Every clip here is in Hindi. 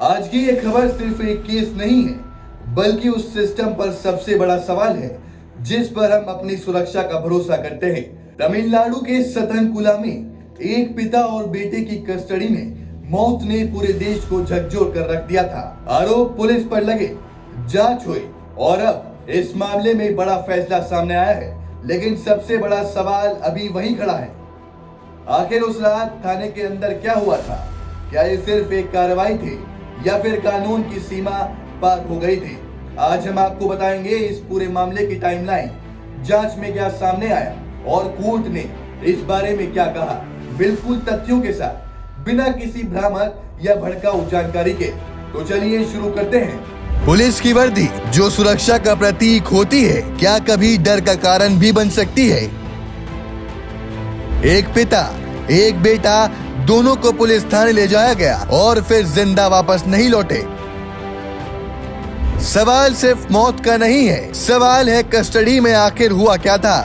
आज की ये खबर सिर्फ एक केस नहीं है, बल्कि उस सिस्टम पर सबसे बड़ा सवाल है जिस पर हम अपनी सुरक्षा का भरोसा करते हैं। तमिलनाडु के सतनकुला में एक पिता और बेटे की कस्टडी में मौत ने पूरे देश को झकझोर कर रख दिया था। आरोप पुलिस पर लगे, जांच हुई और अब इस मामले में बड़ा फैसला सामने आया है। लेकिन सबसे बड़ा सवाल अभी वही खड़ा है, आखिर उस रात थाने के अंदर क्या हुआ था? क्या ये सिर्फ एक कार्रवाई थी या फिर कानून की सीमा पार हो गई थी? आज हम आपको बताएंगे इस पूरे मामले की टाइमलाइन, जांच में क्या सामने आया और कोर्ट ने इस बारे में क्या कहा, बिल्कुल तथ्यों के साथ, बिना किसी भ्रामक या भड़काऊ जानकारी के। तो चलिए शुरू करते हैं। पुलिस की वर्दी जो सुरक्षा का प्रतीक होती है, क्या कभी डर का कारण भी बन सकती है? एक पिता, एक बेटा, दोनों को पुलिस थाने ले जाया गया और फिर जिंदा वापस नहीं लौटे। सवाल सिर्फ मौत का नहीं है, सवाल है कस्टडी में आखिर हुआ क्या था।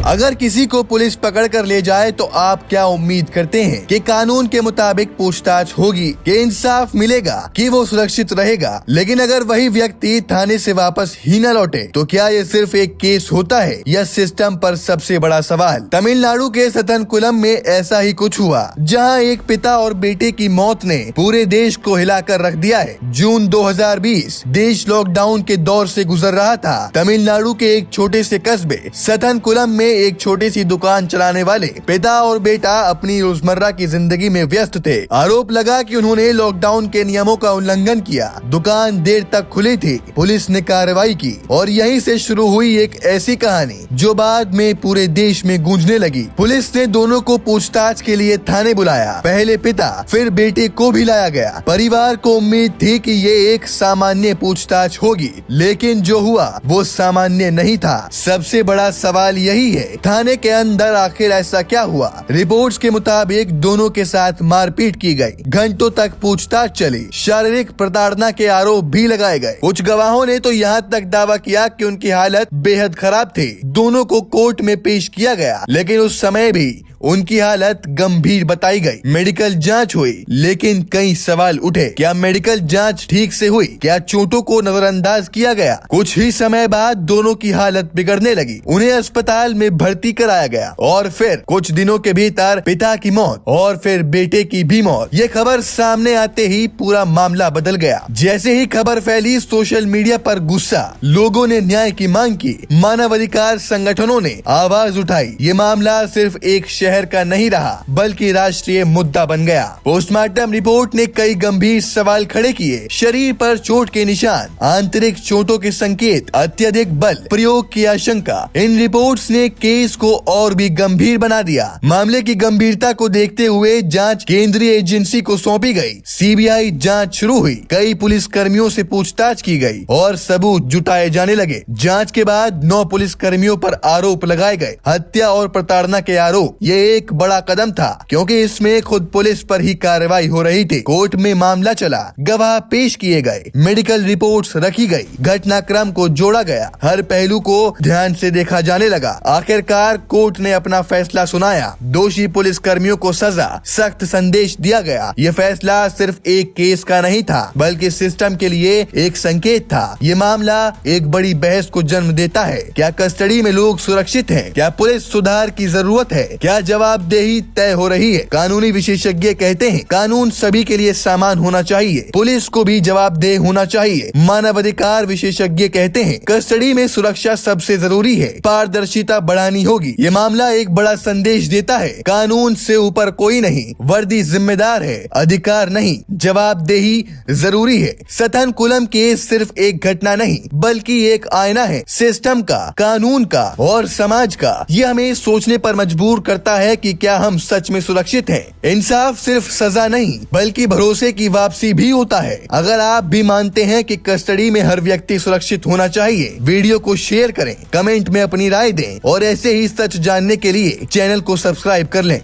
अगर किसी को पुलिस पकड़ कर ले जाए तो आप क्या उम्मीद करते हैं कि कानून के मुताबिक पूछताछ होगी, कि इंसाफ मिलेगा, कि वो सुरक्षित रहेगा? लेकिन अगर वही व्यक्ति थाने से वापस ही न लौटे तो क्या ये सिर्फ एक केस होता है या सिस्टम पर सबसे बड़ा सवाल? तमिलनाडु के सतनकुलम में ऐसा ही कुछ हुआ, जहां एक पिता और बेटे की मौत ने पूरे देश को हिलाकर रख दिया है। जून 2020 देश लॉकडाउन के दौर से गुजर रहा था। तमिलनाडु के एक छोटे से कस्बे सतनकुलम में एक छोटी सी दुकान चलाने वाले पिता और बेटा अपनी रोजमर्रा की जिंदगी में व्यस्त थे। आरोप लगा कि उन्होंने लॉकडाउन के नियमों का उल्लंघन किया। दुकान देर तक खुली थी। पुलिस ने कार्रवाई की और यहीं से शुरू हुई एक ऐसी कहानी जो बाद में पूरे देश में गूंजने लगी। पुलिस ने दोनों को पूछताछ के लिए थाने बुलाया। पहले पिता, फिर बेटे को भी लाया गया। परिवार को उम्मीद थी कि ये एक सामान्य पूछताछ होगी, लेकिन जो हुआ वो सामान्य नहीं था। सबसे बड़ा सवाल यही है, थाने के अंदर आखिर ऐसा क्या हुआ? रिपोर्ट्स के मुताबिक दोनों के साथ मारपीट की गई। घंटों तक पूछताछ चली। शारीरिक प्रताड़ना के आरोप भी लगाए गए। कुछ गवाहों ने तो यहाँ तक दावा किया कि उनकी हालत बेहद खराब थी। दोनों को कोर्ट में पेश किया गया, लेकिन उस समय भी उनकी हालत गंभीर बताई गई। मेडिकल जांच हुई, लेकिन कई सवाल उठे। क्या मेडिकल जांच ठीक से हुई? क्या चोटों को नजरअंदाज किया गया? कुछ ही समय बाद दोनों की हालत बिगड़ने लगी। उन्हें अस्पताल में भर्ती कराया गया और फिर कुछ दिनों के भीतर पिता की मौत और फिर बेटे की भी मौत। ये खबर सामने आते ही पूरा मामला बदल गया। जैसे ही खबर फैली, सोशल मीडिया पर गुस्सा, लोगों ने न्याय की मांग की, मानवाधिकार संगठनों ने आवाज उठाई। ये मामला सिर्फ एक शहर का नहीं रहा, बल्कि राष्ट्रीय मुद्दा बन गया। पोस्टमार्टम रिपोर्ट ने कई गंभीर सवाल खड़े किए। शरीर पर चोट के निशान, आंतरिक चोटों के संकेत, अत्यधिक बल प्रयोग की आशंका। इन रिपोर्ट्स ने केस को और भी गंभीर बना दिया। मामले की गंभीरता को देखते हुए जांच केंद्रीय एजेंसी को सौंपी गई। सीबीआई जांच शुरू हुई। कई पुलिस कर्मियों से पूछताछ की गई और सबूत जुटाए जाने लगे। जांच के बाद 9 पुलिस कर्मियों पर आरोप लगाए गए, हत्या और प्रताड़ना के आरोप। ये एक बड़ा कदम था, क्योंकि इसमें खुद पुलिस पर ही कार्रवाई हो रही थी। कोर्ट में मामला चला, गवाह पेश किए गए, मेडिकल रिपोर्ट्स रखी गई, घटनाक्रम को जोड़ा गया, हर पहलू को ध्यान से देखा जाने लगा। आखिरकार कोर्ट ने अपना फैसला सुनाया। दोषी पुलिस कर्मियों को सजा, सख्त संदेश दिया गया। यह फैसला सिर्फ एक केस का नहीं था, बल्कि सिस्टम के लिए एक संकेत था। ये मामला एक बड़ी बहस को जन्म देता है। क्या कस्टडी में लोग सुरक्षित हैं? क्या पुलिस सुधार की जरूरत है? क्या जवाबदेही तय हो रही है? कानूनी विशेषज्ञ कहते हैं कानून सभी के लिए समान होना चाहिए, पुलिस को भी जवाबदेह होना चाहिए। मानवाधिकार विशेषज्ञ कहते हैं कस्टडी में सुरक्षा सबसे जरूरी है, पारदर्शिता बढ़ानी होगी। ये मामला एक बड़ा संदेश देता है, कानून से ऊपर कोई नहीं, वर्दी जिम्मेदार है, अधिकार नहीं, जवाबदेही जरूरी है। सतनकुलम केस सिर्फ एक घटना नहीं, बल्कि एक आईना है, सिस्टम का, कानून का और समाज का। ये हमें सोचने पर मजबूर करता है कि क्या हम सच में सुरक्षित हैं? इंसाफ सिर्फ सजा नहीं, बल्कि भरोसे की वापसी भी होता है। अगर आप भी मानते हैं कि कस्टडी में हर व्यक्ति सुरक्षित होना चाहिए, वीडियो को शेयर करें, कमेंट में अपनी राय दें और ऐसे ही सच जानने के लिए चैनल को सब्सक्राइब कर लें।